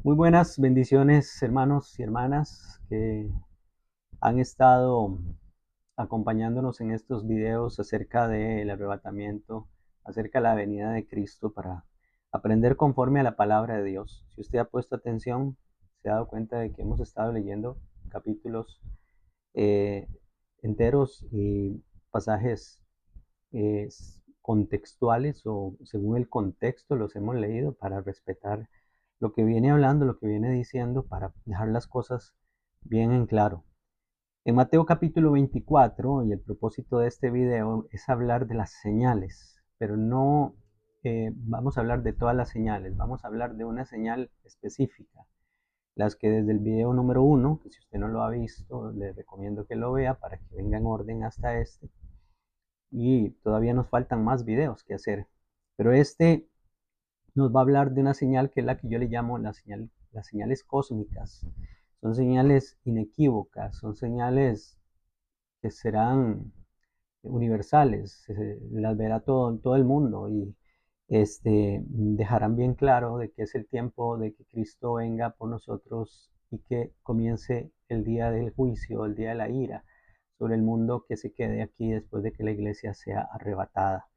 Muy buenas bendiciones, hermanos y hermanas que han estado acompañándonos en estos videos acerca del arrebatamiento, acerca de la venida de Cristo para aprender conforme a la palabra de Dios. Si usted ha puesto atención, se ha dado cuenta de que hemos estado leyendo capítulos eh, enteros y pasajes eh, contextuales o según el contexto los hemos leído para respetar lo que viene hablando, lo que viene diciendo, para dejar las cosas bien en claro. En Mateo capítulo 24, y el propósito de este video es hablar de las señales, pero no vamos a hablar de todas las señales, vamos a hablar de una señal específica, las que desde el video número 1, que si usted no lo ha visto, le recomiendo que lo vea para que venga en orden hasta este, y todavía nos faltan más videos que hacer, pero este nos va a hablar de una señal que es la que yo le llamo las señales cósmicas. Son señales inequívocas, son señales que serán universales, las verá todo el mundo y dejarán bien claro de que es el tiempo de que Cristo venga por nosotros y que comience el día del juicio, el día de la ira sobre el mundo que se quede aquí después de que la iglesia sea arrebatada.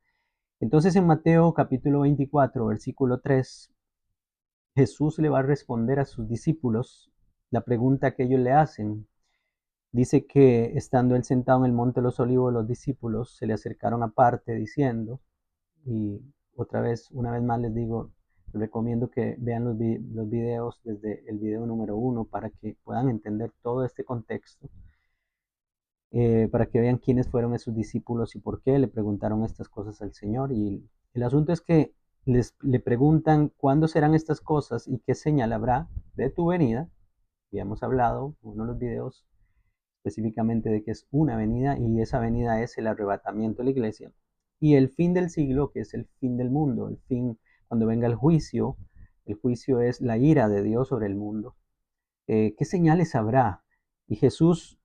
Entonces en Mateo capítulo 24, versículo 3, Jesús le va a responder a sus discípulos la pregunta que ellos le hacen. Dice que estando él sentado en el monte de los olivos, los discípulos se le acercaron aparte diciendo, y otra vez, una vez más les digo, les recomiendo que vean los videos desde el video número 1 para que puedan entender todo este contexto, para que vean quiénes fueron esos discípulos y por qué le preguntaron estas cosas al Señor. Y el asunto es que le preguntan cuándo serán estas cosas y qué señal habrá de tu venida. Habíamos hablado en uno de los videos específicamente de que es una venida y esa venida es el arrebatamiento de la iglesia. Y el fin del siglo, que es el fin del mundo, el fin cuando venga el juicio es la ira de Dios sobre el mundo. ¿Qué señales habrá? Y Jesús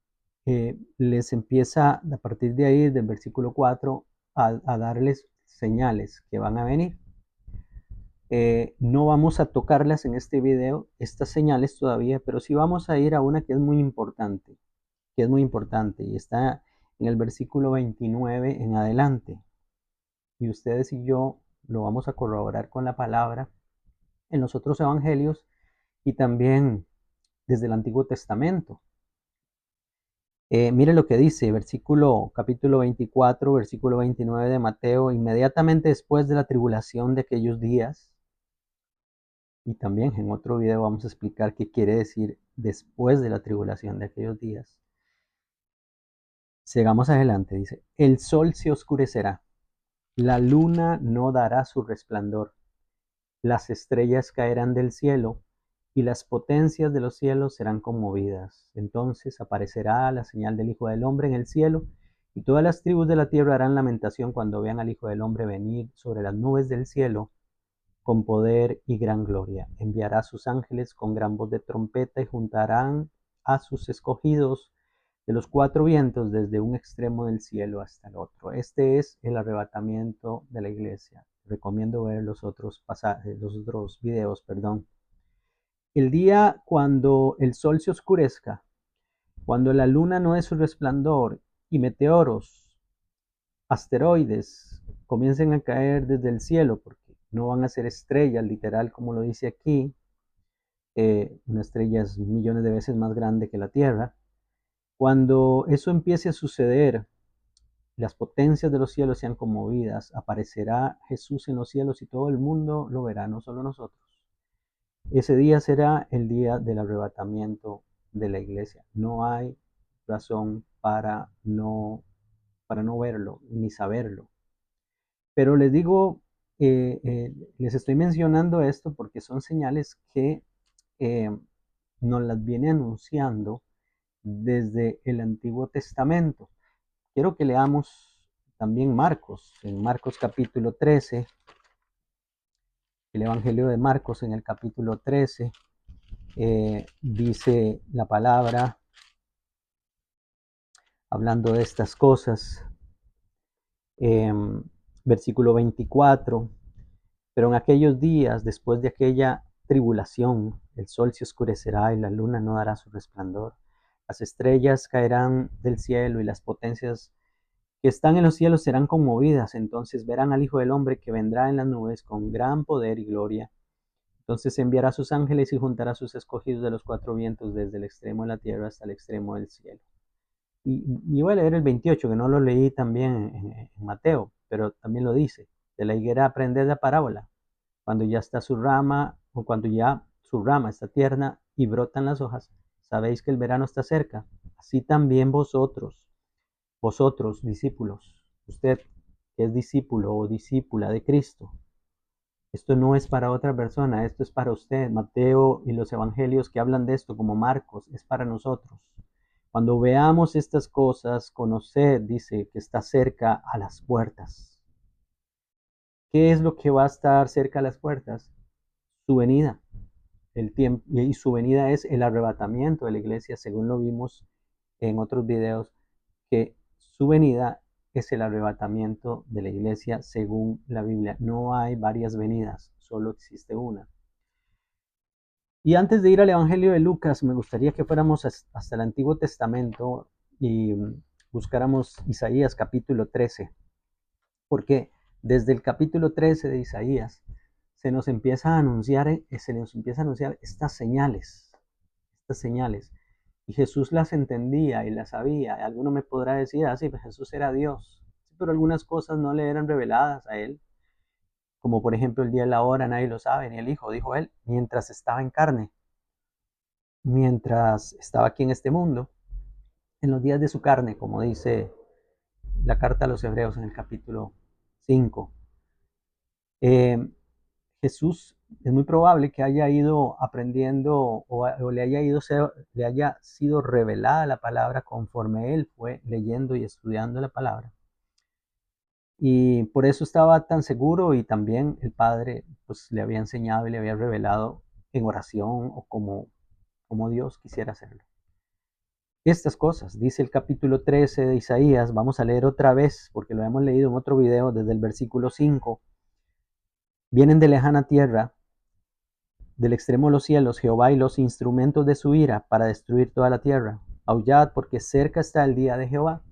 les empieza a partir de ahí, del versículo 4, a darles señales que van a venir. No vamos a tocarlas en este video, estas señales todavía, pero sí vamos a ir a una que es muy importante y está en el versículo 29 en adelante. Y ustedes y yo lo vamos a corroborar con la palabra en los otros evangelios y también desde el Antiguo Testamento. Mire lo que dice, capítulo 24, versículo 29 de Mateo: inmediatamente después de la tribulación de aquellos días, y también en otro video vamos a explicar qué quiere decir después de la tribulación de aquellos días. Sigamos adelante, dice: el sol se oscurecerá, la luna no dará su resplandor, las estrellas caerán del cielo y las potencias de los cielos serán conmovidas. Entonces aparecerá la señal del Hijo del Hombre en el cielo, y todas las tribus de la tierra harán lamentación cuando vean al Hijo del Hombre venir sobre las nubes del cielo con poder y gran gloria. Enviará a sus ángeles con gran voz de trompeta y juntarán a sus escogidos de los cuatro vientos desde un extremo del cielo hasta el otro. Este es el arrebatamiento de la iglesia. Recomiendo ver los otros pasajes, los otros videos, perdón. El día cuando el sol se oscurezca, cuando la luna no dé su resplandor y meteoros, asteroides comiencen a caer desde el cielo, porque no van a ser estrellas, literal, como lo dice aquí. Una estrella es millones de veces más grande que la Tierra. Cuando eso empiece a suceder, las potencias de los cielos sean conmovidas, aparecerá Jesús en los cielos y todo el mundo lo verá, no solo nosotros. Ese día será el día del arrebatamiento de la iglesia. No hay razón para no verlo ni saberlo. Pero les digo, les estoy mencionando esto porque son señales que eh, nos las viene anunciando desde el Antiguo Testamento. Quiero que leamos también Marcos, en Marcos capítulo 13, el Evangelio de Marcos en el capítulo 13, dice la palabra, hablando de estas cosas, versículo 24, pero en aquellos días, después de aquella tribulación, el sol se oscurecerá y la luna no dará su resplandor. Las estrellas caerán del cielo y las potencias que están en los cielos serán conmovidas. Entonces verán al Hijo del Hombre que vendrá en las nubes con gran poder y gloria. Entonces enviará a sus ángeles y juntará a sus escogidos de los cuatro vientos desde el extremo de la tierra hasta el extremo del cielo. Y voy a leer el 28, que no lo leí también en Mateo, pero también lo dice. De la higuera aprended la parábola. Cuando ya está su rama, o cuando ya su rama está tierna y brotan las hojas, sabéis que el verano está cerca. Así también vosotros discípulos, usted que es discípulo o discípula de Cristo, esto no es para otra persona, esto es para usted. Mateo y los evangelios que hablan de esto, como Marcos, es para nosotros. Cuando veamos estas cosas, conoced, dice, que está cerca a las puertas. ¿Qué es lo que va a estar cerca a las puertas? Su venida. El tiempo, y su venida es el arrebatamiento de la iglesia, según lo vimos en otros videos, que su venida es el arrebatamiento de la iglesia según la Biblia. No hay varias venidas, solo existe una. Y antes de ir al Evangelio de Lucas, me gustaría que fuéramos hasta el Antiguo Testamento y buscáramos Isaías capítulo 13, porque desde el capítulo 13 de Isaías se nos empieza a anunciar, estas señales. Y Jesús las entendía y las sabía. Alguno me podrá decir, sí, pues Jesús era Dios. Sí, pero algunas cosas no le eran reveladas a él. Como por ejemplo el día y la hora, nadie lo sabe, ni el Hijo, dijo él, mientras estaba en carne, mientras estaba aquí en este mundo, en los días de su carne, como dice la carta a los Hebreos en el capítulo 5. Jesús es muy probable que haya ido aprendiendo o le haya sido revelada la palabra conforme él fue leyendo y estudiando la palabra. Y por eso estaba tan seguro, y también el Padre pues le había enseñado y le había revelado en oración o como Dios quisiera hacerlo. Estas cosas, dice el capítulo 13 de Isaías, vamos a leer otra vez porque lo hemos leído en otro video desde el versículo 5. Vienen de lejana tierra, del extremo de los cielos, Jehová y los instrumentos de su ira para destruir toda la tierra. Aullad porque cerca está el día de Jehová.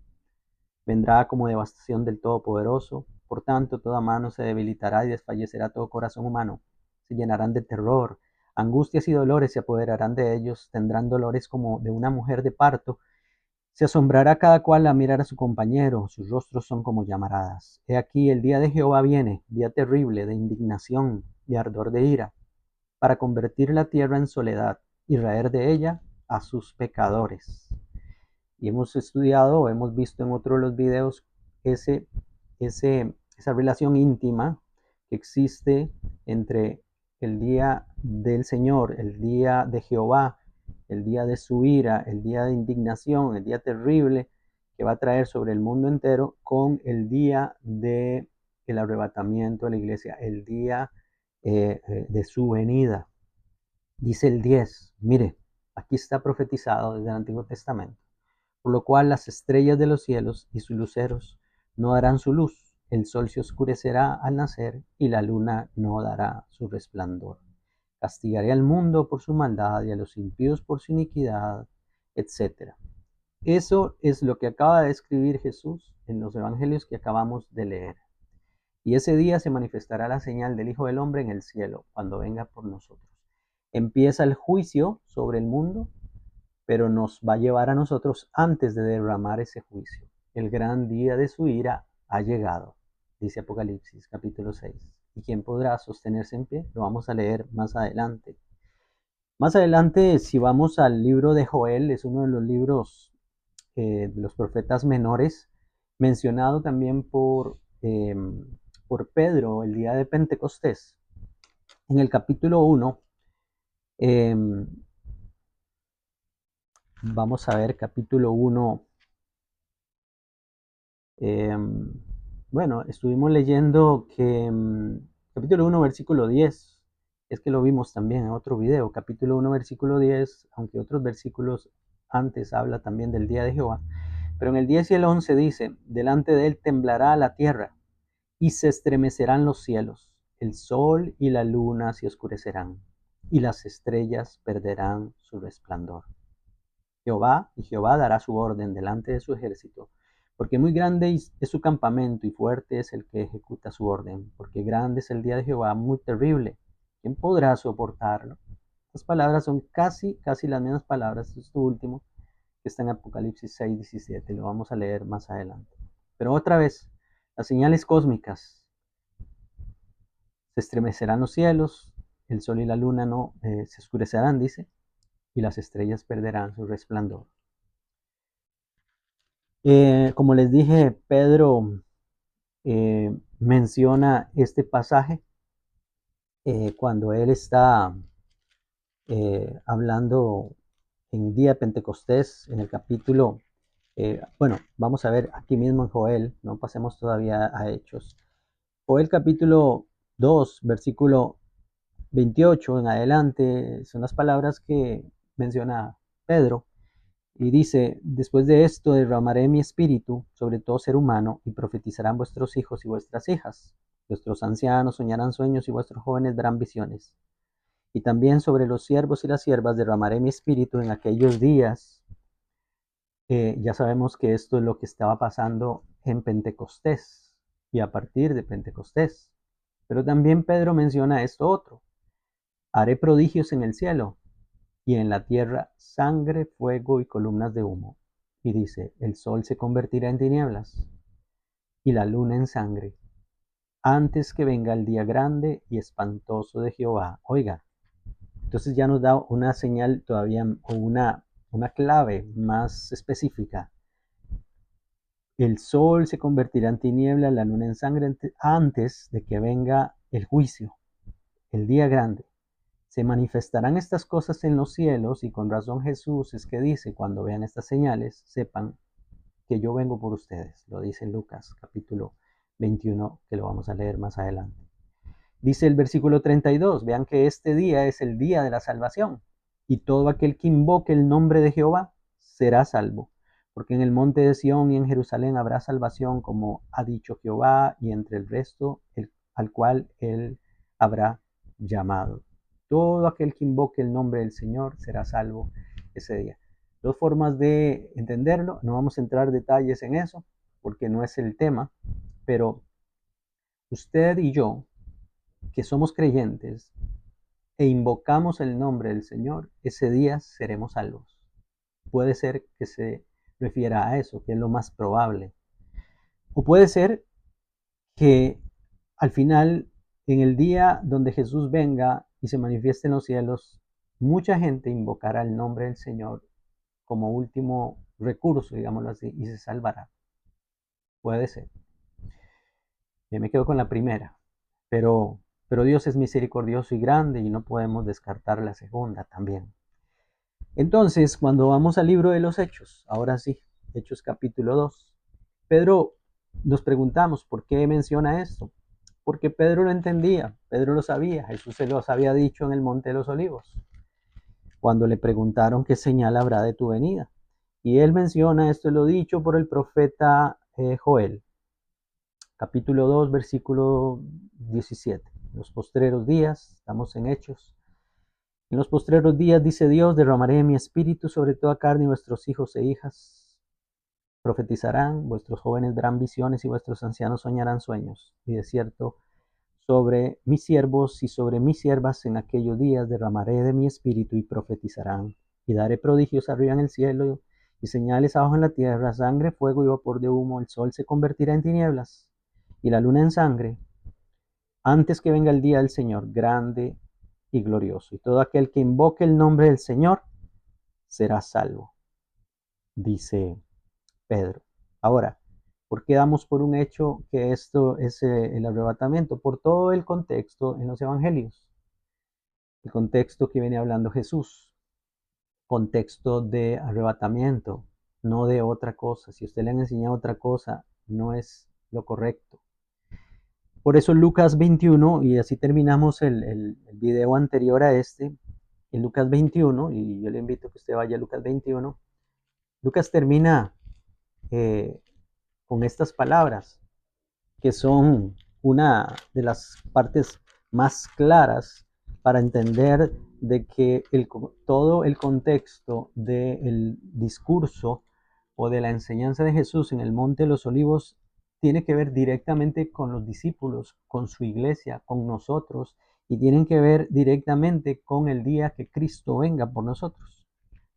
Vendrá como devastación del Todopoderoso. Por tanto, toda mano se debilitará y desfallecerá todo corazón humano. Se llenarán de terror, angustias y dolores se apoderarán de ellos. Tendrán dolores como de una mujer de parto. Se asombrará cada cual a mirar a su compañero. Sus rostros son como llamaradas. He aquí el día de Jehová viene, día terrible de indignación y ardor de ira, para convertir la tierra en soledad y raer de ella a sus pecadores. Y hemos estudiado, hemos visto en otro de los videos esa relación íntima que existe entre el día del Señor, el día de Jehová, el día de su ira, el día de indignación, el día terrible que va a traer sobre el mundo entero, con el día del arrebatamiento de la iglesia, el día de su venida. Dice el 10, mire, aquí está profetizado desde el Antiguo Testamento. Por lo cual las estrellas de los cielos y sus luceros no darán su luz, el sol se oscurecerá al nacer y la luna no dará su resplandor. Castigaré al mundo por su maldad y a los impíos por su iniquidad, etc. Eso es lo que acaba de escribir Jesús en los evangelios que acabamos de leer. Y ese día se manifestará la señal del Hijo del Hombre en el cielo, cuando venga por nosotros. Empieza el juicio sobre el mundo, pero nos va a llevar a nosotros antes de derramar ese juicio. El gran día de su ira ha llegado, dice Apocalipsis capítulo 6. ¿Y quién podrá sostenerse en pie? Lo vamos a leer más adelante. Más adelante, si vamos al libro de Joel, es uno de los libros de los profetas menores, mencionado también por Pedro el día de Pentecostés. En el capítulo 1, vamos a ver capítulo 1. Bueno, estuvimos leyendo que capítulo 1, versículo 10, es que lo vimos también en otro video, capítulo 1, versículo 10, aunque otros versículos antes habla también del día de Jehová, pero en el 10 y el 11 dice, delante de él temblará la tierra y se estremecerán los cielos, el sol y la luna se oscurecerán y las estrellas perderán su resplandor. Jehová dará su orden delante de su ejército, porque muy grande es su campamento y fuerte es el que ejecuta su orden, porque grande es el día de Jehová, muy terrible. ¿Quién podrá soportarlo? Estas palabras son casi las mismas palabras, esto último, que está en Apocalipsis 6:17, lo vamos a leer más adelante. Pero otra vez, las señales cósmicas, se estremecerán los cielos, el sol y la luna no se oscurecerán, dice, y las estrellas perderán su resplandor. Como les dije, Pedro menciona este pasaje cuando él está hablando en día de Pentecostés, en el capítulo, bueno, vamos a ver aquí mismo en Joel, no pasemos todavía a Hechos. Joel capítulo 2, versículo 28 en adelante, son las palabras que menciona Pedro. Y dice, después de esto derramaré mi espíritu sobre todo ser humano y profetizarán vuestros hijos y vuestras hijas. Vuestros ancianos soñarán sueños y vuestros jóvenes verán visiones. Y también sobre los siervos y las siervas derramaré mi espíritu en aquellos días. Ya sabemos que esto es lo que estaba pasando en Pentecostés y a partir de Pentecostés. Pero también Pedro menciona esto otro. Haré prodigios en el cielo y en la tierra sangre, fuego y columnas de humo. Y dice, el sol se convertirá en tinieblas y la luna en sangre, antes que venga el día grande y espantoso de Jehová. Oiga, entonces ya nos da una señal todavía o una clave más específica. El sol se convertirá en tinieblas, la luna en sangre, antes de que venga el juicio, el día grande. Se manifestarán estas cosas en los cielos y con razón Jesús es que dice, cuando vean estas señales, sepan que yo vengo por ustedes. Lo dice en Lucas capítulo 21, que lo vamos a leer más adelante. Dice el versículo 32, vean que este día es el día de la salvación y todo aquel que invoque el nombre de Jehová será salvo. Porque en el monte de Sión y en Jerusalén habrá salvación, como ha dicho Jehová, y entre el resto al cual él habrá llamado. Todo aquel que invoque el nombre del Señor será salvo ese día. Dos formas de entenderlo, no vamos a entrar detalles en eso, porque no es el tema, pero usted y yo, que somos creyentes e invocamos el nombre del Señor, ese día seremos salvos. Puede ser que se refiera a eso, que es lo más probable. O puede ser que al final, en el día donde Jesús venga y se manifieste en los cielos, mucha gente invocará el nombre del Señor como último recurso, digámoslo así, y se salvará. Puede ser. Yo me quedo con la primera, pero Dios es misericordioso y grande y no podemos descartar la segunda también. Entonces, cuando vamos al libro de los Hechos, ahora sí, Hechos capítulo 2, Pedro, nos preguntamos por qué menciona esto. Porque Pedro lo entendía, Pedro lo sabía, Jesús se los había dicho en el Monte de los Olivos, cuando le preguntaron qué señal habrá de tu venida. Y él menciona, esto lo dicho por el profeta Joel, capítulo 2, versículo 17. En los postreros días, estamos en Hechos, en los postreros días, dice Dios, derramaré mi espíritu sobre toda carne y vuestros hijos e hijas profetizarán, vuestros jóvenes verán visiones y vuestros ancianos soñarán sueños. Y de cierto, sobre mis siervos y sobre mis siervas en aquellos días derramaré de mi espíritu y profetizarán. Y daré prodigios arriba en el cielo y señales abajo en la tierra, sangre, fuego y vapor de humo. El sol se convertirá en tinieblas y la luna en sangre, antes que venga el día del Señor, grande y glorioso. Y todo aquel que invoque el nombre del Señor será salvo, dice Pedro. Ahora, ¿por qué damos por un hecho que esto es el arrebatamiento? Por todo el contexto en los evangelios. El contexto que viene hablando Jesús. Contexto de arrebatamiento, no de otra cosa. Si usted le han enseñado otra cosa, no es lo correcto. Por eso Lucas 21, y así terminamos el video anterior a este, en Lucas 21, y yo le invito a que usted vaya a Lucas 21, Lucas termina con estas palabras, que son una de las partes más claras para entender de que todo el contexto del discurso o de la enseñanza de Jesús en el Monte de los Olivos tiene que ver directamente con los discípulos, con su iglesia, con nosotros, y tienen que ver directamente con el día que Cristo venga por nosotros.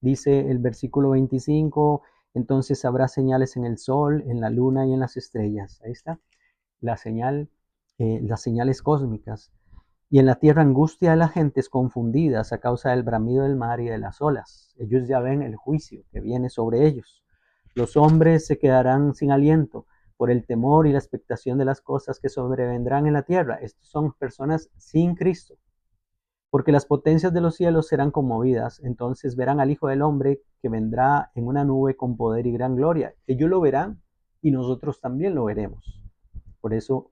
Dice el versículo 25, entonces habrá señales en el sol, en la luna y en las estrellas. Ahí está, la señal, las señales cósmicas. Y en la tierra angustia de las gentes confundidas a causa del bramido del mar y de las olas. Ellos ya ven el juicio que viene sobre ellos. Los hombres se quedarán sin aliento por el temor y la expectación de las cosas que sobrevendrán en la tierra. Estos son personas sin Cristo. Porque las potencias de los cielos serán conmovidas. Entonces verán al Hijo del Hombre que vendrá en una nube con poder y gran gloria. Ellos lo verán y nosotros también lo veremos. Por eso,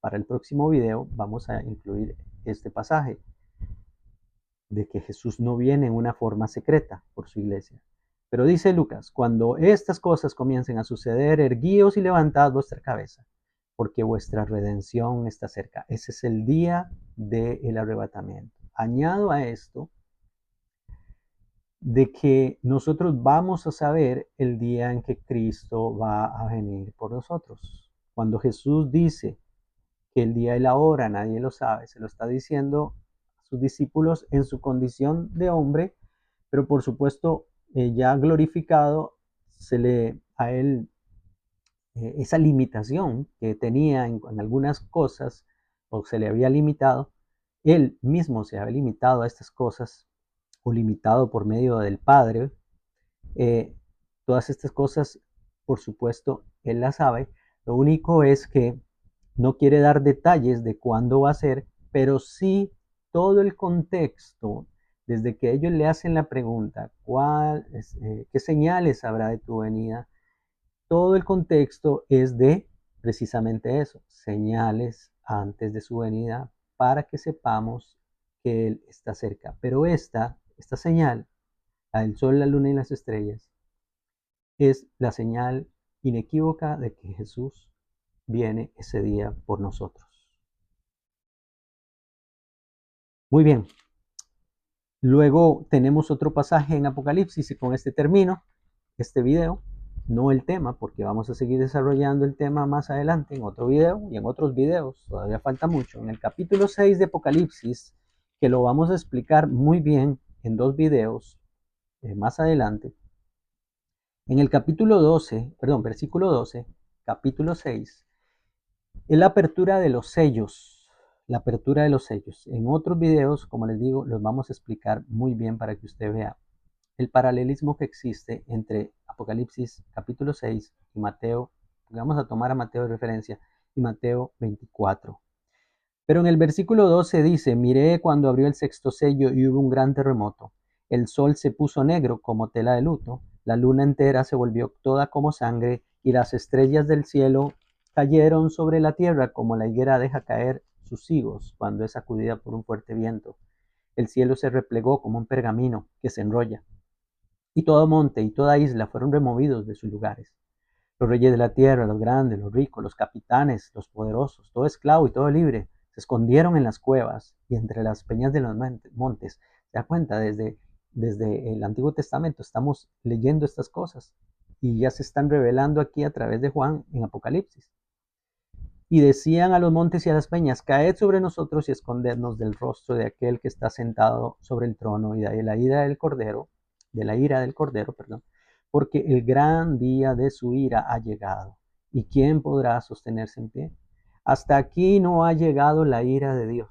para el próximo video vamos a incluir este pasaje de que Jesús no viene en una forma secreta por su iglesia. Pero dice Lucas, cuando estas cosas comiencen a suceder, erguíos y levantad vuestra cabeza, porque vuestra redención está cerca. Ese es el día del arrebatamiento. Añado a esto de que nosotros vamos a saber el día en que Cristo va a venir por nosotros. Cuando Jesús dice que el día y la hora nadie lo sabe, se lo está diciendo a sus discípulos en su condición de hombre, pero por supuesto ya glorificado, se le a él esa limitación que tenía en algunas cosas, o se le había limitado, él mismo se había limitado a estas cosas, o limitado por medio del Padre. eh, Todas estas cosas, por supuesto, él las sabe. Lo único es que no quiere dar detalles de cuándo va a ser, pero sí todo el contexto, desde que ellos le hacen la pregunta, ¿qué señales habrá de tu venida? Todo el contexto es de precisamente eso, señales antes de su venida para que sepamos que Él está cerca. Pero esta señal, la del sol, la luna y las estrellas, es la señal inequívoca de que Jesús viene ese día por nosotros. Muy bien. Luego tenemos otro pasaje en Apocalipsis y con este termino este video, no el tema, porque vamos a seguir desarrollando el tema más adelante en otro video y en otros videos, todavía falta mucho. En el capítulo 6 de Apocalipsis, que lo vamos a explicar muy bien en dos videos más adelante. En el capítulo 12, perdón, versículo 12, capítulo 6, es la apertura de los sellos, la apertura de los sellos. En otros videos, como les digo, los vamos a explicar muy bien para que usted vea el paralelismo que existe entre Apocalipsis capítulo 6 y Mateo, vamos a tomar a Mateo de referencia, y Mateo 24. Pero en el versículo 12 dice, miré cuando abrió el sexto sello y hubo un gran terremoto. El sol se puso negro como tela de luto, la luna entera se volvió toda como sangre y las estrellas del cielo cayeron sobre la tierra como la higuera deja caer sus higos cuando es sacudida por un fuerte viento. El cielo se replegó como un pergamino que se enrolla y todo monte y toda isla fueron removidos de sus lugares. Los reyes de la tierra, los grandes, los ricos, los capitanes, los poderosos, todo esclavo y todo libre, se escondieron en las cuevas y entre las peñas de los montes. Se da cuenta, desde el Antiguo Testamento estamos leyendo estas cosas y ya se están revelando aquí a través de Juan en Apocalipsis. Y decían a los montes y a las peñas, caed sobre nosotros y escondednos del rostro de aquel que está sentado sobre el trono y de la ira del Cordero, perdón, porque el gran día de su ira ha llegado. ¿Y quién podrá sostenerse en pie? Hasta aquí no ha llegado la ira de Dios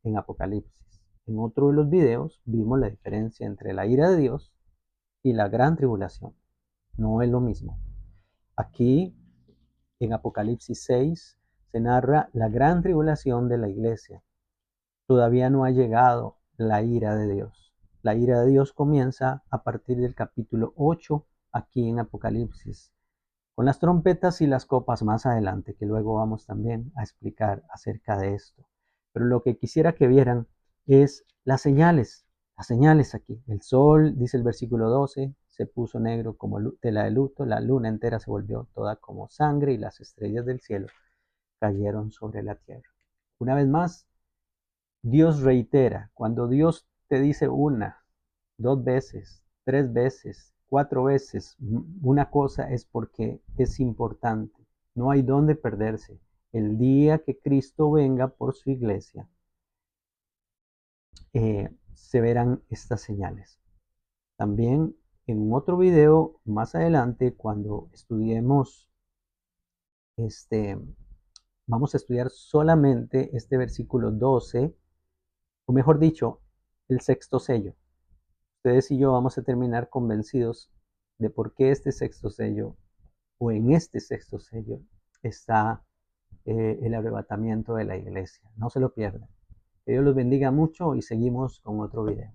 en Apocalipsis. En otro de los videos vimos la diferencia entre la ira de Dios y la gran tribulación. No es lo mismo. Aquí, en Apocalipsis 6, se narra la gran tribulación de la iglesia. Todavía no ha llegado la ira de Dios. La ira de Dios comienza a partir del capítulo 8 aquí en Apocalipsis, con las trompetas y las copas más adelante, que luego vamos también a explicar acerca de esto. Pero lo que quisiera que vieran es las señales aquí. El sol, dice el versículo 12, se puso negro como tela de luto, la luna entera se volvió toda como sangre y las estrellas del cielo cayeron sobre la tierra. Una vez más, Dios reitera. Cuando Dios te dice una, dos veces, tres veces, cuatro veces una cosa, es porque es importante. No hay dónde perderse. El día que Cristo venga por su iglesia, se verán estas señales. También en otro video más adelante, cuando estudiemos vamos a estudiar solamente este versículo 12, o mejor dicho, el sexto sello. Ustedes y yo vamos a terminar convencidos de por qué este sexto sello, o en este sexto sello, está el arrebatamiento de la iglesia. No se lo pierdan. Que Dios los bendiga mucho y seguimos con otro video.